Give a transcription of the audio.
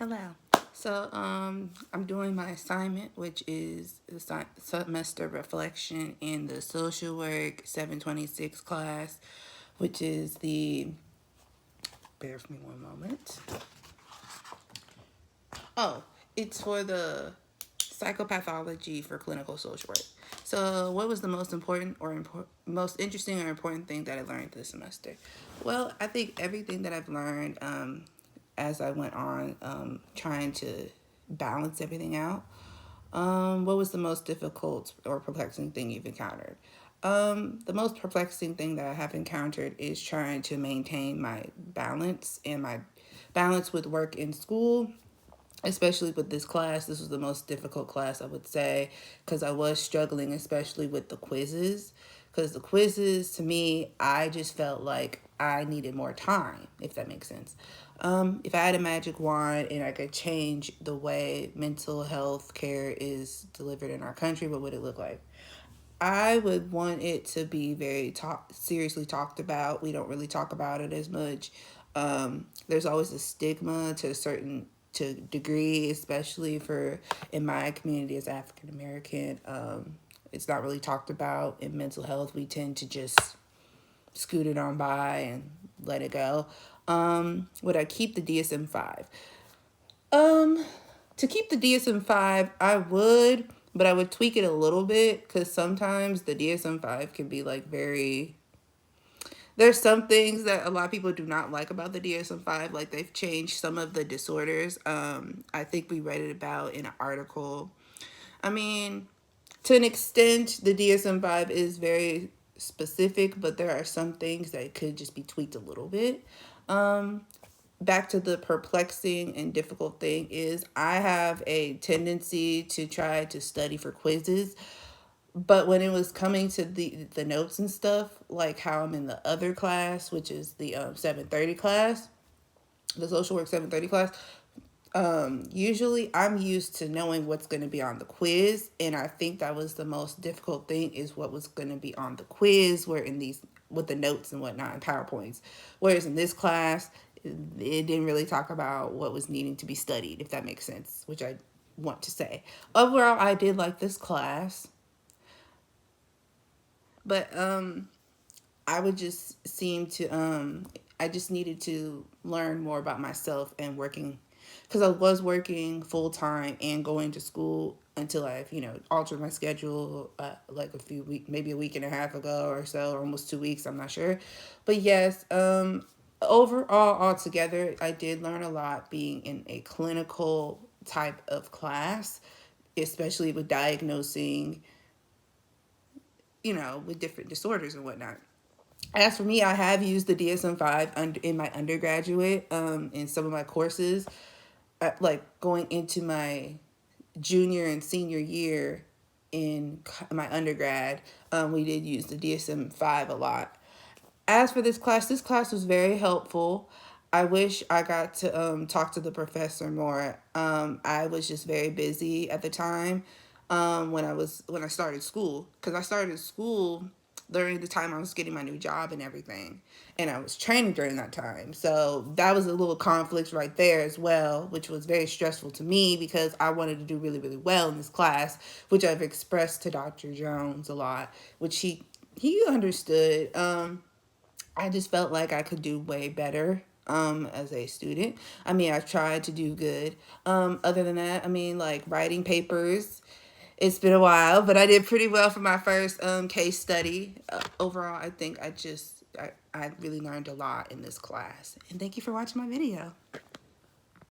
Hello. So, I'm doing my assignment, which is the semester reflection in the social work 726 class, which is bear with me one moment. Oh, it's for the psychopathology for clinical social work. So, what was the most important or most interesting or important thing that I learned this semester? Well, I think everything that I've learned as I went on, trying to balance everything out. What was the most difficult or perplexing thing you've encountered? The most perplexing thing that I have encountered is trying to maintain my balance and my balance with work and school, especially with this class. This was the most difficult class, I would say, because I was struggling, especially with the quizzes. Because the quizzes, to me, I just felt like I needed more time, if that makes sense. If I had a magic wand and I could change the way mental health care is delivered in our country, what would it look like? I would want it to be very seriously talked about. We don't really talk about it as much. There's always a stigma to a certain to degree, especially for in my community as African American. It's not really talked about in mental health. We tend to just scoot it on by and let it go. Would I keep the DSM-5? Um, to keep the DSM-5, I would, but I would tweak it a little bit because sometimes the DSM-5 can be like very. There's some things that a lot of people do not like about the DSM-5. Like they've changed some of the disorders. I think we read it about in an article. I mean, to an extent, the DSM-5 is very specific, but there are some things that could just be tweaked a little bit. Um, Back to the perplexing and difficult thing is I have a tendency to try to study for quizzes, but when it was coming to the notes and stuff, like how I'm in the other class, which is the 730 class, the social work 730 class, usually I'm used to knowing what's going to be on the quiz, and I think that was the most difficult thing is what was going to be on the quiz, where in these with the notes and whatnot and PowerPoints. Whereas in this class, it didn't really talk about what was needing to be studied, if that makes sense, which I want to say. Overall, I did like this class, but I would just seem to I just needed to learn more about myself and working because I was working full time and going to school until I've altered my schedule like a few weeks, maybe a week and a half ago or so, or almost 2 weeks. I'm not sure, but yes, overall, altogether, I did learn a lot being in a clinical type of class, especially with diagnosing, with different disorders and whatnot. As for me, I have used the DSM-5 in my undergraduate, in some of my courses, like going into my junior and senior year in my undergrad. We did use the DSM-5 a lot. As for this class was very helpful. I wish I got to talk to the professor more. I was just very busy at the time when I started school, because I started school during the time I was getting my new job and everything, and I was training during that time. So that was a little conflict right there as well, which was very stressful to me because I wanted to do really, really well in this class, which I've expressed to Dr. Jones a lot, which he understood. I just felt like I could do way better as a student. I mean, I tried to do good. Other than that, I mean, like writing papers, it's been a while, but I did pretty well for my first case study. Overall, I think I really learned a lot in this class. And thank you for watching my video.